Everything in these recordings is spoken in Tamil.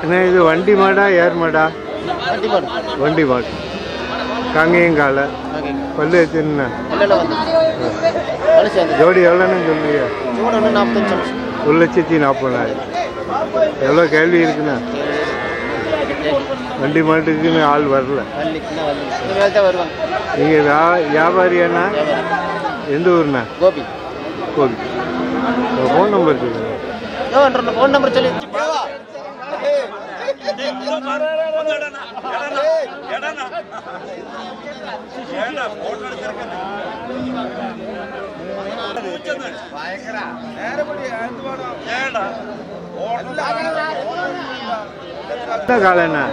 என்ன இது வண்டி மாடா ஏர் மாடா? வண்டி மாடு. காங்கேயங்கால பல்லு எத்தினா ஜோடி எவ்வளோன்னு சொல்லுவியா? 1,40,000. எவ்வளோ கேள்வி இருக்குண்ணா? வண்டி மாட்டுக்குன்னு ஆள் வரல. நீங்கள் வியாபாரியாண்ணா? எந்த ஊர்ண்ணா? கோபி. ஃபோன் நம்பர் சொல்லுங்க. ஃபோன் நம்பர் சொல்லி என்ன காலைண்ணா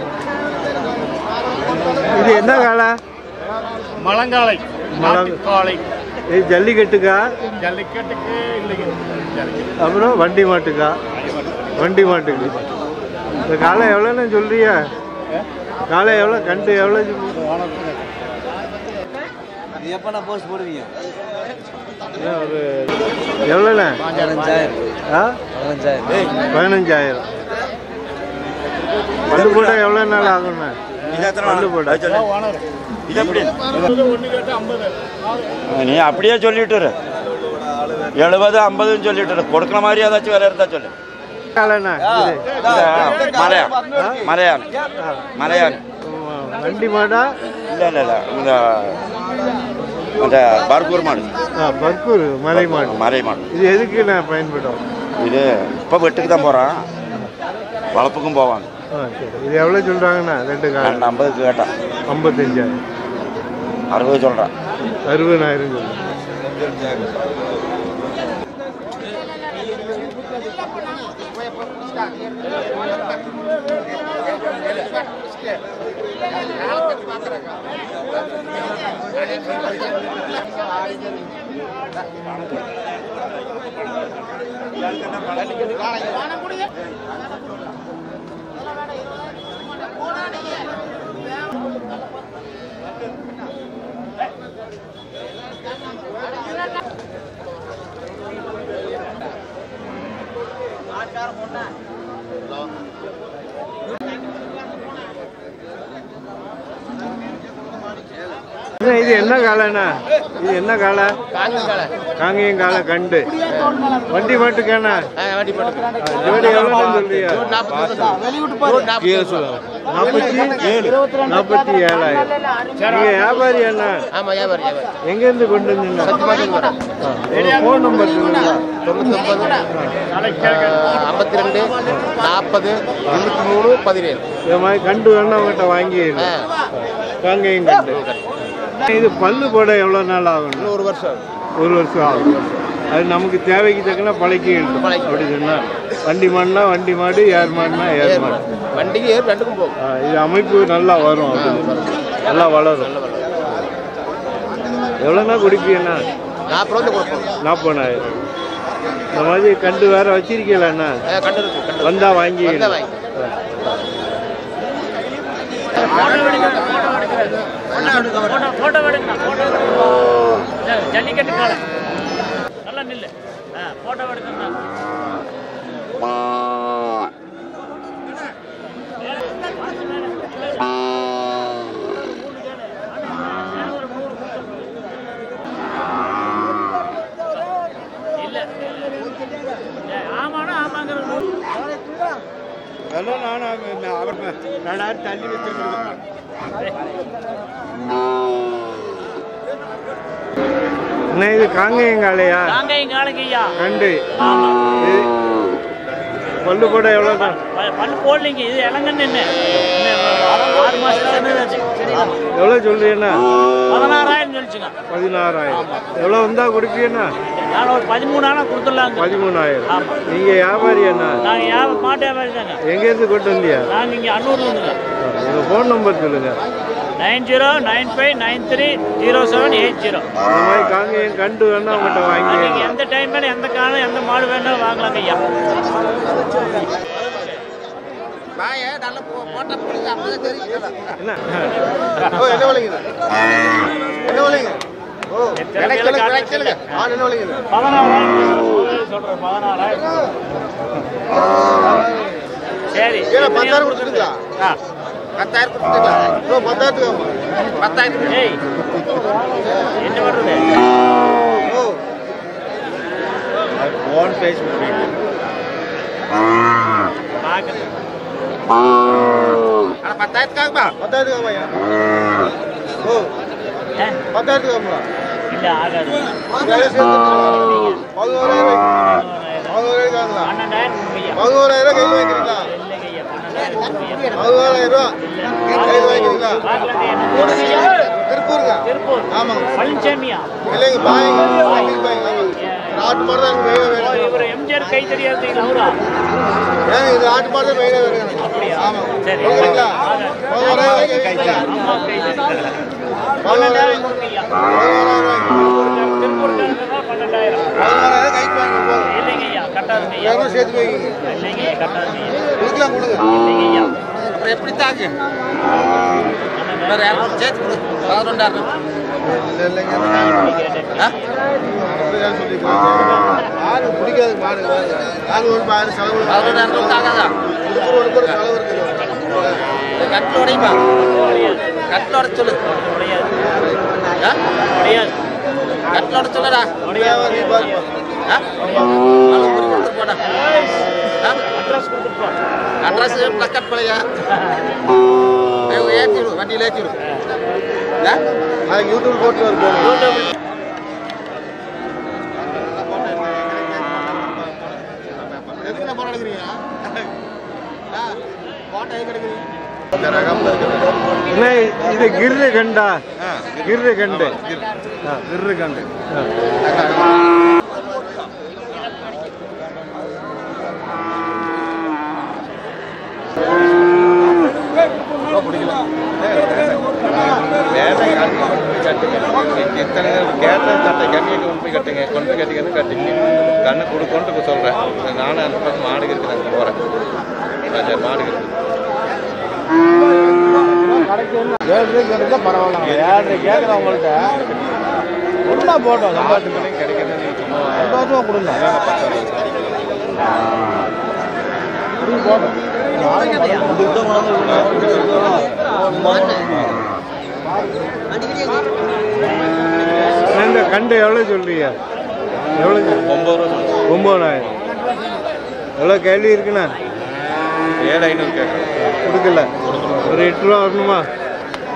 இது? என்ன காலை? மலங்காலை. மலங்காலை இது ஜல்லிக்கட்டுக்கா? ஜல்லிக்கட்டுக்கு இல்லைங்க. அப்புறம் வண்டி மாட்டுக்கா? வண்டி மாட்டுக்கு. இந்த காலை எவ்வளோன்னு சொல்றியா? காலை எவ்வளோ? கண்டு எவ்வளோ? எப்போ நான் போஸ்ட் போடுவீங்க? ஒரு எவ்வளோண்ணா? 15,000. பல்லு போட எவ்வளோ நாள் ஆகும்ண்ணா? பல்லு போட நீ அப்படியே சொல்லிட்டு 70 50 சொல்லிட்டு கொடுக்குற மாதிரி ஏதாச்சும் வேலை இருந்தா சொல்லு. மலையான் வண்டி மாடா? இல்லை இந்த பர்கூர் மாடு. பர்கூர் மலை மாடு. மலை மாடு. இது எதுக்கு நான் பயன்படும்? இது இப்போ வெட்டுக்கு தான் போகிறான், வளர்ப்புக்கும் போவாங்க. இது எவ்வளோ சொல்கிறாங்கண்ணா? 2 கால் 50 கேட்டான். 55,000. 60 சொல்கிறான். 60,000 சொல்கிறேன். இது என்ன காலைண்ணா? இது என்ன காலை? காங்கேயம் காலை கண்டு. வண்டி மாட்டுக்காண்ணா? ஜோடி எவ்வளோன்னு சொல்றியா? 47,000. நீங்க வியாபாரி அண்ணா? எங்கேருந்து கொண்டு வந்தீங்க? ஃபோன் நம்பர் சொல்லுங்க. 52 40 23 17. இது மாதிரி கண்டு வேணா உங்கள்கிட்ட வாங்கி காங்கேயம் கண்டு. இது பல்லு போட எவ்வளோ நாள் ஆகும்? 1 வருஷம். 1 வருஷம் ஆகும். அது நமக்கு தேவைக்கு தக்கன பழக்கி அப்படி சொன்னா. வண்டி மாடுனா வண்டி மாடு, ஏர் மாடுனா ஏர் மாடு. வண்டிக்கு ஏர் ரெண்டுக்கும் போகும். இது அமைப்பு நல்லா வரும், நல்லா வளரும். எவ்வளோண்ணா குடிப்பீங்கண்ணா? 40 கொடுப்போம். 40,000. இந்த மாதிரி கண்டு வேற வச்சிருக்கீங்களா? வந்தா வாங்கி ஜல்லிக்கட்டு காலை நல்லா நில்லு. போட்டோ எடுக்கணும். தள்ளி வச்சிருக்கேன். இது காங்கேயம் காலையா? காங்கேயம் காலைங்கய்யா கண்டு. பல்லு போட எவ்வளோ தான்? பல்லு போடலிங்க. இது இளங்கன்னு என்ன 6 மாதம் எவ்வளோ சொல்றீங்கண்ணா? 16,000 சொல்லிச்சுங்க. 16,000. எவ்வளோ வந்தா கொடுப்பீங்கண்ணா? நான் ஒரு 13,000 கொடுத்துடலாங்க. 13,000. நீங்க வியாபாரி அண்ணா? நாங்கள் மாட்டு வியாபாரி தாங்க. எங்கேருந்து கொண்டு வந்தியா? நாங்கள் இங்கே அன்னூர்ல இருந்துங்க. உங்கள் ஃபோன் நம்பர் சொல்லுங்க. 9095930780. இந்த மாதிரி காங்கேயம் கண்டு வேணா உங்கள்கிட்ட வாங்கி எந்த டைம் வேணும், எந்த காலம், எந்த மாடு வேணாலும் வாங்கலாங்க ஐயா. 10,000 கொடுத்துருங்களா? 10,000 கொடுத்துருங்களா? 10,000 ஏய் என்ன பண்றது? ஃபோன் பேசி பாக்குது. அட 10,000க்காகப்பா. 10,000க்காகயா? ஓ 10,000க்காகப்பா. இல்ல ஆகாது. 11,000 11,000 கையில் வாங்கிக்கிறீங்களா? 11,000 கையில் வாங்கிக்கிறீங்களா? திருப்பூருங்க. திருப்பூர். ஆமாங்க. பழனிசாமியா? இல்லைங்க பாய்ங்க. ஆட்டு மாடு தான் வேக வேணும். இவர் எம்ஜிஆர் கை தெரியாது அவரா? ஏங்க இது ஆட்டு மாடு தான் வேக வேணும். அப்படியா? ஆமாங்க. சரி. ஓகேங்களா? 11,000 கையில் அம்மா கை தெரியாது. 12,000 கொடுக்கலையா? 11,000 திருப்பூர்காரங்க 12,000. 11,000 கைக்கு வாங்க போதும். இல்லைங்க ஐயா கட்டாதுங்க ஐயா. யாரும் சேர்த்து வைங்க. இல்லைங்க ஐயா கட்டாதுங்க ஐயா. கொடுக்கலாம் கொடுங்க. இல்லைங்க ஐயா. அப்புறம் எப்படி தாங்க? வேற யாரும் சேர்த்து கொடு. 11,000. இல்லைங்க. மாடு பிடிக்காது மாடு. நாங்கள் ஒரு மாடு செலவு 11,000 ஆகாதா? ஒரு செலவு இருக்குது. கட்டில் உடையுமா? கட்டில் உடச்சு சொல்லு. கட்டில் உடச்சு சொல்லுடா. அட்ரஸ் பிளக்கட் பழையா ஏற்றிடும் வண்டியில் ஏற்றிடும். யூடியூப் போட்டு வருவோம். எதுக்கு போட்டோ எடுக்கிறீங்க? போட்டோ எங்கே எடுக்கிறீங்க? என்ன இது கிர்ரு கண்டா? கிர்ரு கண்டு. கிர்ரு கண்டு. கண்ணு கொடுக்கொண்டு சொல்றேன். நானும் அந்த பக்கம் மாடுக்கு இருக்குது அங்கே போறேன். மாடுக்கு பரவாயில்ல 7,500 கேட்குறேன் உங்கள்கிட்ட. ஒன்றா போட்டோம் சம்பாட்டுக்கு கிடைக்கிறது சும்மா 2,000 ரூபா கொடுங்க. இந்த கண்டு எவ்வளோ சொல்றீங்க? எவ்வளோ? 9,000. எவ்வளோ கேள்வி இருக்குண்ணா? 7,500 கேட்குறேன். கொடுக்கல. ஒரு 8 ரூபா வரணுமா?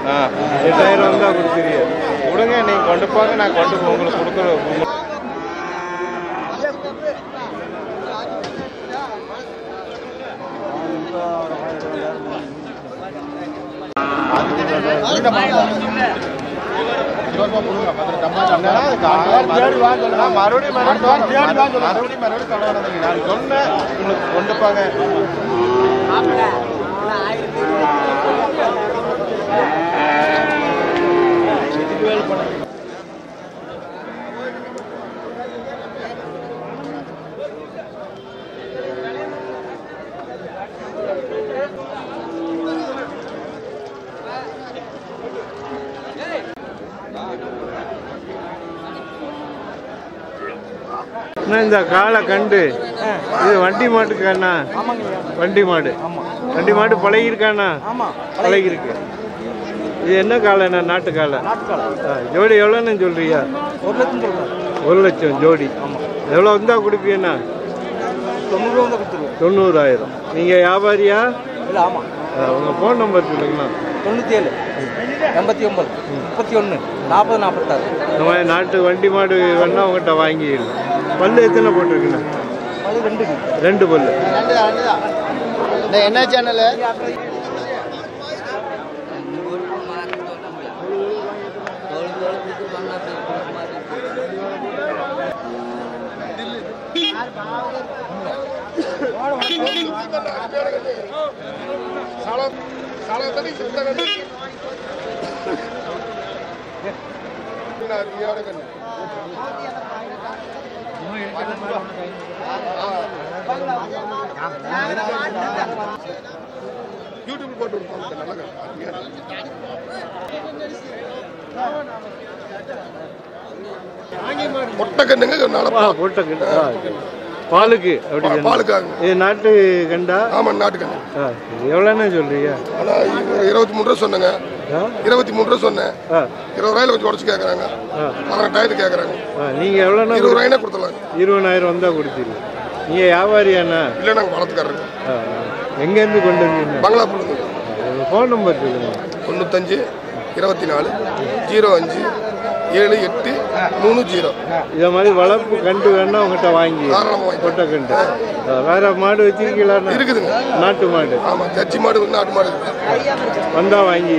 8,000 வந்தால் கொடுத்துருங்க. கொடுங்க, நீங்கள் கொண்டு போங்க, நான் கொண்டு போ உங்களுக்கு கொடுக்குறேன். மறுபடியும் நான் சொன்னேன் உங்களுக்கு கொண்டு போங்க. இந்த காளை கண்டு இது வண்டி மாட்டுக்காண்ணா? வண்டி மாடு. வண்டி மாடு பழகிருக்காண்ணா? பழகிருக்கு. இது என்ன காளைண்ணா? நாட்டு காளை. ஜோடி எவ்வளோன்னு சொல்றியா? 1 லட்சம் ஜோடி. எவ்வளோ வந்தால் கொடுப்பீங்கண்ணா? 90,000. நீங்கள் வியாபாரியா? உங்கள் ஃபோன் நம்பர் சொல்லுங்கண்ணா. 97 89 31 40 46. இந்த மாதிரி நாட்டு வண்டி மாடு வேணா உங்கள்கிட்ட வாங்கிடலாம். பல்லு எத்தனை போட்டிருக்குண்ணா? 2 பல்லு. என்ன சேனலு? யூடியூப் போட்டு பொட்டக்கண்ணுங்க பொட்டக்கண்ணு. பாலுக்கு அப்படி பாலுக்காக. இது நாட்டு கண்டா? ஆமாம், நாட்டு கண்டு. இது எவ்வளோன்னு சொல்றீங்க? ஆனால் 23 ரூபா சொன்னேங்க. 23 ரூபா சொன்னேன். 20 ரூபாயில கொஞ்சம் உடச்சு கேட்குறாங்க. 18,000 கேட்குறாங்க. நீங்கள் எவ்வளோண்ணா? 20 ரூபாய்னா கொடுத்துடலாம். 20,000 வந்தால் கொடுத்துருங்க. நீங்கள் வியாபாரியாண்ணா? இல்லை, நாங்கள் வளர்த்துக்காரங்க. எங்கேருந்து கொண்டு வந்தீங்க? பங்களாப்பூர்லேருந்து. ஃபோன் நம்பர் சொல்லுங்கள். 95 24 05 78 30. இதை மாதிரி வளர்ப்பு கண்டு வேணா உங்கள்கிட்ட வாங்கி கொட்டை கண்டு. வேற மாடு வச்சிருக்கீங்களா? இருக்குதுங்க. நாட்டு மாடு? ஆமாம், ஜர்சி மாடு, நாட்டு மாடு வந்தா வாங்கி.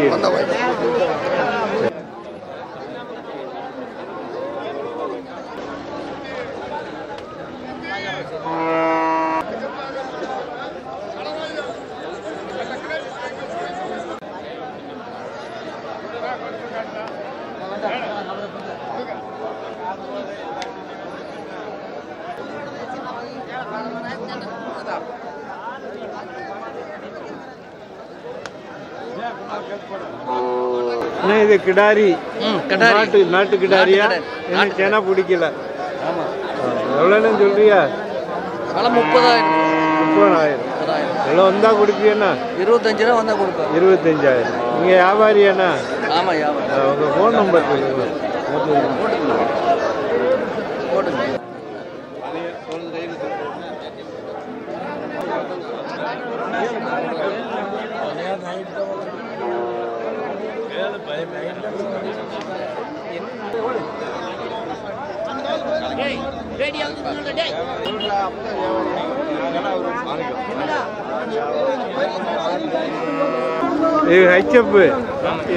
இது கிடாரி, நாட்டு கிடாரியா? என்ன சேனா பிடிக்கல? எவ்வளோன்னு சொல்றியா? 30,000. எவ்வளோ வந்தா கொடுப்பீண்ணா? 25 ரூபா வந்தா கொடுப்பேன். 25,000. நீங்க வியாபாரியாண்ணா? ஆமா, வியாபாரி. உங்க ஃபோன் நம்பர் சொல்லுங்க. இது ஹெச்எப்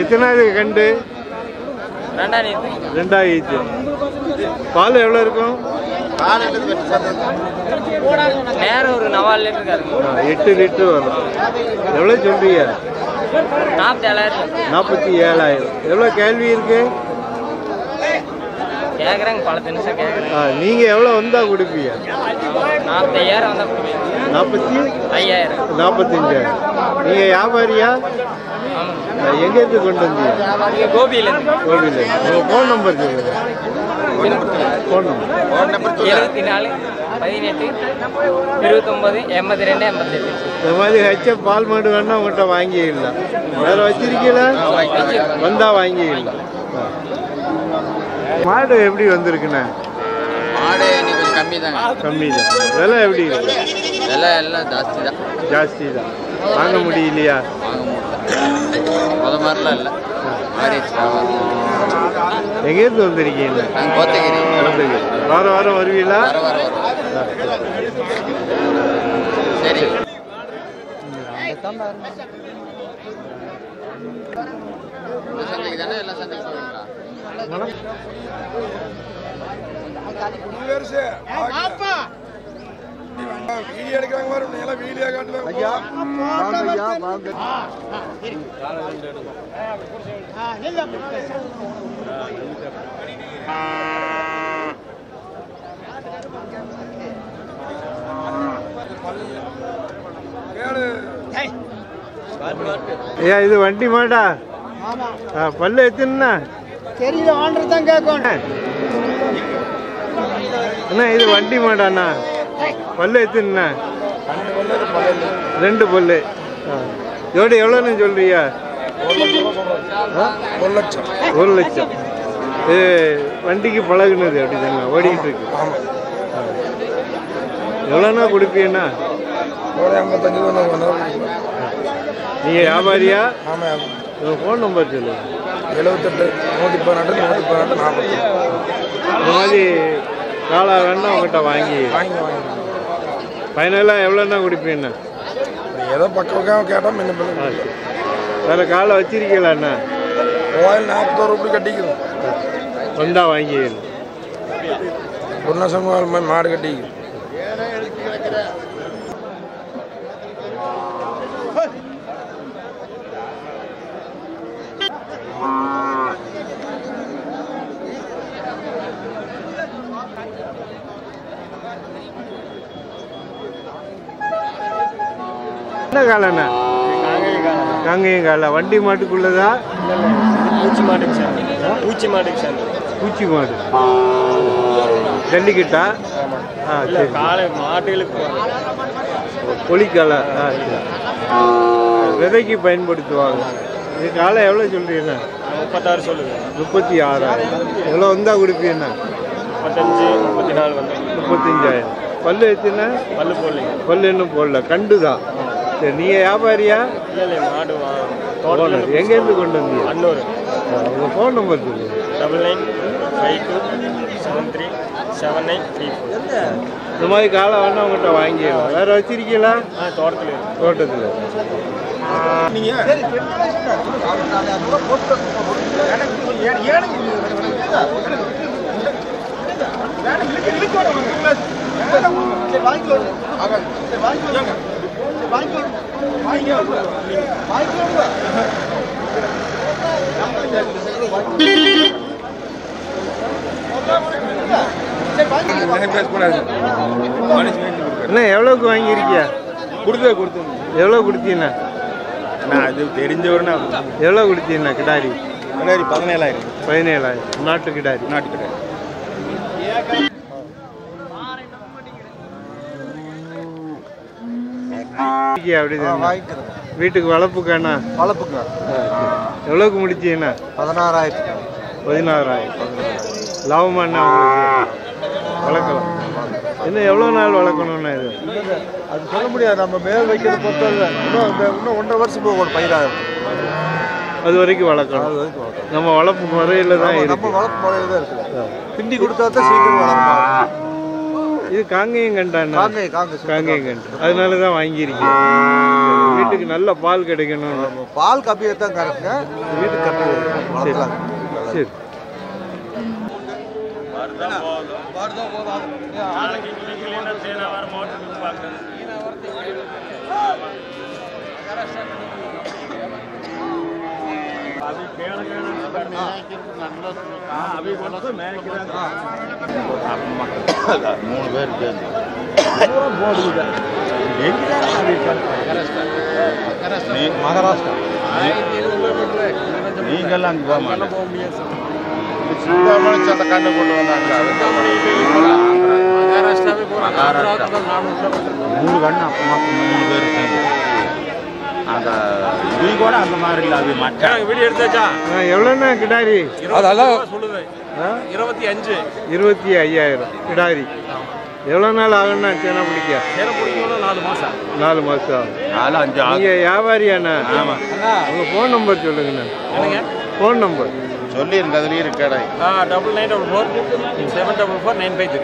எத்தனாவது கண்டு? 2,000. பால் எவ்வளோ இருக்கும்? நேரம் ஒரு 4 லிட்டர் 8 லிட்டர் வரும். எவ்வளோ சொல்றீங்க? 47,000. எவ்வளோ கேள்வி இருக்கு? கேட்குறாங்க, பல தினசம் கேட்குறாங்க. நீங்கள் எவ்வளோ வந்தா கொடுப்பீங்க? 45,000 வந்தா கொடுப்பீங்க. 45,000. 45,000. நீங்கள் வியாபாரியா? எங்கேருந்து கொண்டு வந்தீங்க? கோபியிலேருந்து. உங்கள் ஃபோன் நம்பர் சொல்லுங்க. Phone number 74 18 29 82 88. இந்த மாதிரி ஹெச்எப் பால் மாடு வேணா உங்கள்கிட்ட வாங்கிடலாம். வேற வச்சிருக்கீங்களா? வந்தா வாங்கிடலாம். மாடு எப்படி வந்திருக்குண்ணே? மாடு இன்னைக்கு கொஞ்சம் கம்மி தாங்க. கம்மி தான். விலை எப்படி இருக்கு? விலை எல்லாம் ஜாஸ்தி தான். ஜாஸ்தி தான். வாங்க முடியலையா? வாங்க முடியல. முத மாதிரிலாம் இல்லை. எங்கேருந்து வந்திருக்கீங்க? கோத்தகிரி. வாரம் வாரம் வருவீங்களா? சரி. சந்தைக்கு தானே எல்லாம் சந்தைக்கு போவீங்களா? வீடியோ எடுக்கிறாங்க பாரு, எல்லாம் வீடியோ காட்டுவாங்க. ஐயா வாங்க. ஐயா இது வண்டி மாடா? பல்லு எத்தனை? தெரியல, ஆண்டர் தான் கேட்கணும். அண்ணா இது வண்டி மாடாண்ணா? பல்லு எத்தனை? 2 பல்லு. ஜோடி எவ்வளோன்னு சொல்றியா? 1 லட்சம். இது வண்டிக்கு பழகுனது அப்படி தானே ஓடிக்கிட்டு இருக்கு? எவ்வளோண்ணா கொடுப்பீண்ணா? 55. நீங்கள் வியாபாரியா? ஆமாம். உங்கள் ஃபோன் நம்பர் சொல்லுங்கள். 78 118 118 40. இந்த மாதிரி காலா வேணா உங்கள்கிட்ட வாங்கி ஃபைனலாக எவ்வளோண்ணா கொடுப்பீங்கண்ணா? ஏதோ பக்கம் கேட்டால் முன்ன வேறு காலை வச்சிருக்கீங்களாண்ணா? 40 ரூபாய் கட்டிக்கிறோம். வந்தா வாங்கிக்கணும். 1 லட்சம் மாடு கட்டிக்கிறோம். என்ன காலண்ணா? காங்கேயம் காலை. வண்டி மாட்டுக்குள்ளதா? பூச்சி மாட்டுக்கு சார். பூச்சி மாட்டுக்கு சார். பூச்சி மாடு. ஜல்லிக்கட்டா? ஆமாம். இல்லை காலை மாட்டுகளுக்கு பொலிக்காலை விதைக்கு பயன்படுத்துவாங்க. இது காலை எவ்வளோ சொல்றீங்கண்ணா? 36 சொல்லுது. 36,000. எவ்வளோ வந்தால் கொடுப்பீங்கண்ணா? 35, 34 வந்து 35,000. பல்லு எத்துனா? பல்லு போடலைங்க. பல்லு இன்னும் போடல, கண்டு தான். சரி, நீங்கள் வியாபாரியா? இல்லை மாடு ஓனர். எங்கேருந்து கொண்டு வந்தீங்க? அன்னூர். உங்கள் ஃபோன் நம்பர் சொல்லுங்கள். 9952797934. இந்த மாதிரி காலை வேணா உங்கள்கிட்ட வாங்கிடலாம். வேறு வச்சிருக்கீங்களா? தோட்டத்தில். தோட்டத்தில். என்ன எவ்வளோக்கு வாங்கியிருக்கியா? கொடுத்து எவ்வளோ கொடுத்தீங்கண்ணா? நான் அது தெரிஞ்சவர்னா எவ்வளோ கொடுத்தீங்கண்ணா கிடாரி? 17,000. 17,000. நாட்டு கிடாரி. நாட்டுக்கிட்ட அப்படிதான் வீட்டுக்கு வளர்ப்புக்காண்ணா? வளர்ப்புங்க. எவ்வளோக்கு முடிச்சீங்கண்ணா? 16,000. 16,000. லாபமாண்ணா உங்களுக்கு? வளர்க்கலாம். இன்னும் எவ்வளோ நாள் வளர்க்கணும்ண்ணா இது? அது சொல்ல முடியாது. நம்ம மேல் வைக்கிறது பொறுத்தவரை இன்னும் 1.5 வருஷம் போகும் பயிராகும். அது வரைக்கும் வளர்க்கணும். நம்ம வளர்ப்பு முறையில் தான் நம்ம இருக்கு. வளர்ப்பு முறையில் தான் இருக்குது. கிண்டி கொடுத்தா தான் சீக்கிரம் வளர்ப்பாங்க. இது காங்கேயம் கண்டாண்ணா? காங்கேயம் கண்டு. அதனால தான் வாங்கியிருக்கீங்க. வீட்டுக்கு நல்ல பால் கிடைக்கணும். பால் கப்பியை தான் கரெக்டுங்க. வீட்டுக்கு கப்பி வளர்க்கலாம். சரி. மூணு பேர் மகாராஷ்டிரா. நீங்கெல்லாம் அங்கே போக மாட்டேன். சத்த கண்ணு கொண்டு வந்தாங்க. மூணு கண்ணு அப்பமா 3 பேர் இருக்காங்க. அந்த இது கூட அந்த மாதிரி இல்லை. அது மச்சான் வீடியோ எடுத்தாச்சா? எவ்வளோண்ணா கிடாரி? அதெல்லாம் சொல்லுது. 25. 25,000 கிடாரி. எவ்வளோ நாள் ஆகும்ண்ணா சேனை பிடிக்க? சேனை பிடிக்கணும் 4 மாதம். 4 மாதம். 4-5 நீங்கள் வியாபாரியாண்ணா? ஆமாம். உங்கள் ஃபோன் நம்பர் சொல்லுங்கண்ணா. என்னங்க ஃபோன் நம்பர் சொல்லிருங்க. அதுலேயும் இருக்கடா. 9944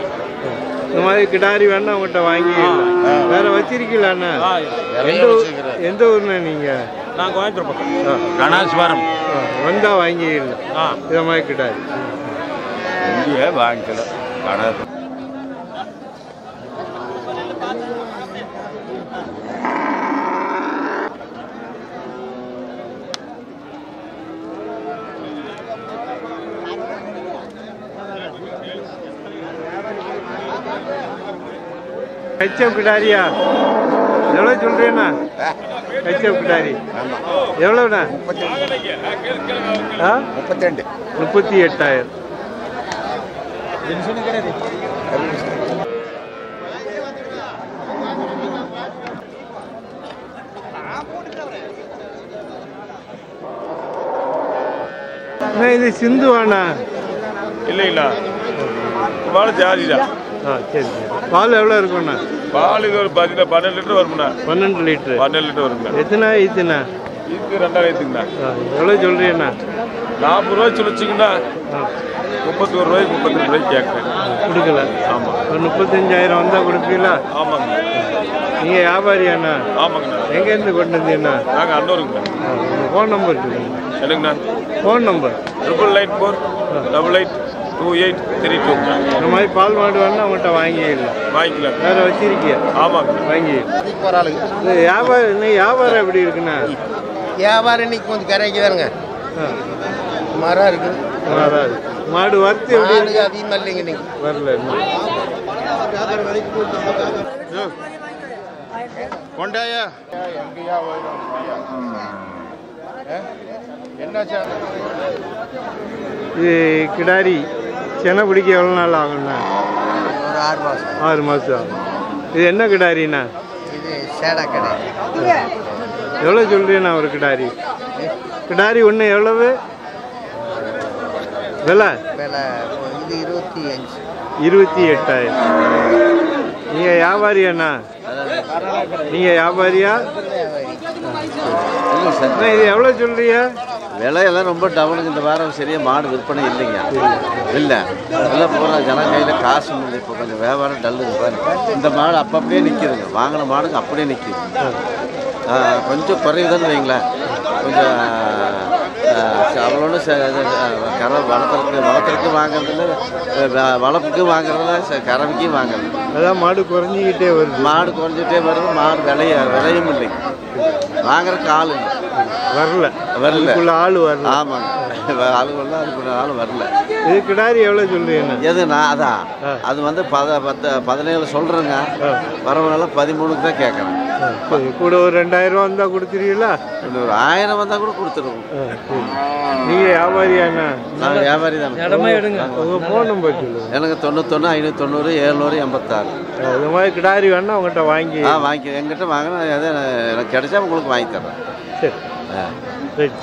இந்த மாதிரி கிடாரி வேணா உங்கள்கிட்ட வாங்கிக்கலாம். வேற வச்சிருக்கீங்களாண்ணா? எந்த ஊர்ண்ணா நீங்கள்? நான் கோயம்புத்தூர் பக்கம். கணாஸ்வரம் வந்தா வாங்கிக்கலாம். இதை மாதிரி கிடாரி இங்கேயே வாங்கிக்கல. கணாஸ் ஹெச்எஃப் கிடாரியா? எவ்வளோ சொல்கிறேண்ணா? ஹெச்எஃப் கிடாரி எவ்வளோண்ணா? 38,000. அண்ணா இது சிந்துவாண்ணா? இல்லைங்களா? பால் ஜாதி தான். சரி சரி. பால் எவ்வளோ இருக்குண்ணா? பால் இது ஒரு 12 லிட்டர் வரும்ண்ணா. 12 லிட்டரு. 12 லிட்டர் வருங்க. எத்தனை ஈத்துண்ணா? இது 2,000ங்கண்ணா. எவ்வளோ சொல்கிறீங்கண்ணா? 40 ரூபாய் சொல்லிச்சிங்கண்ணா. 31 ரூபாய்க்கு 32 ரூபாய்க்கு கேட்குறேன். கொடுக்கல. ஆமாம். ஒரு 35,000 வந்தால் கொடுப்பீங்களா? ஆமாங்க. நீங்கள் வியாபாரியாண்ணா? ஆமாங்கண்ணா. எங்கேருந்து கொண்டு வந்தீங்கண்ணா? நாங்கள் அன்னூருங்கண்ணா. ஃபோன் நம்பர் சொல்லுங்க. என்னங்கண்ணா? Phone number 994882832. இந்த மாதிரி பால் மாடு வேணா அவங்கள்ட்ட வாங்கிக்கலாம். வாங்கிக்கலாம். வேறு வச்சிருக்கியா? ஆமாங்க. வாங்கிக்கலாம். இந்த வியாபாரம் இன்னும் வியாபாரம் எப்படி இருக்குண்ணா? வியாபாரம் இன்னைக்கு கொஞ்சம் கரைக்கு தானுங்க. மரம் இருக்குது. வராது. மாடு வரத்து எப்படி இருக்கு? அதிகமாக இல்லைங்க இன்னைக்கு. வரல இன்னும். கொண்டாயா என்னாச்சா? இது கிடாரி செனை பிடிக்க எவ்வளோ நாள் ஆகும்ண்ணா? ஒரு 6 மாதம். 6 மாதம் ஆகும். இது என்ன கிடாரிண்ணா? இது சேடா கடை. எவ்வளோ சொல்கிறீண்ணா ஒரு கிடாரி? கிடாரி ஒன்று எவ்வளவு விலை? விலை இது 25. 28,000. நீங்கள் வியாபாரியாண்ணா? நீங்கள் வியாபாரியா? அண்ணா, இது எவ்வளோ சொல்கிறீங்க? விலையெல்லாம் ரொம்ப டவுனுக்கு இந்த வாரம் சரியாக மாடு விற்பனை இல்லைங்க. இல்லை எல்லாம் போகிற ஜனம் கையில் காசு இல்லை. இப்போ கொஞ்சம் வியாபாரம் டல்லுங்க பாருங்க. இந்த மாடு அப்பப்படியே நிற்கிதுங்க. வாங்கின மாடுங்க அப்படியே நிற்கிது. கொஞ்சம் குறையுதுன்னு வைங்களேன். கொஞ்சம் அவ்வளோன்னு கரை வளர்த்துறதுக்கு வாங்குறதில்ல, வளர்ப்புக்கு வாங்குறதில்ல, கறவைக்கும் வாங்குறது. அதான் மாடு குறைஞ்சிக்கிட்டே வருது. மாடு குறைஞ்சிட்டே வருது. மாடு விலையும் இல்லைங்க. வாங்குறதுக்கு ஆள் இல்லை. வரல ஆள் வரல. ஆமாங்க, ஆள் வரல. அதுக்குள்ள ஆள் வரல. இது கிடாரி எவ்வளோ சொல்றீங்க? எதுண்ணா? அதான் அது வந்து 17 சொல்கிறேங்க. வரவனால 13க்கு தான் கேட்குறேன். கூட ஒரு 2000 வந்தால் கொடுத்துருவீங்களா? ஒரு 1000 வந்தால் கூட கொடுத்துருவோம். நீங்கள் வியாபாரியாண்ணா? நான் வியாபாரி தான். உங்கள் ஃபோன் நம்பர் சொல்லுங்கள். எனக்கு 91 590 700 86. இது மாதிரி கிடாரி வேணா உங்கள்கிட்ட வாங்கி வாங்கி எங்கிட்ட வாங்கினா எதை எனக்கு கிடைச்சா உங்களுக்கு வாங்கி தர்றேன். சரி, ரைட்.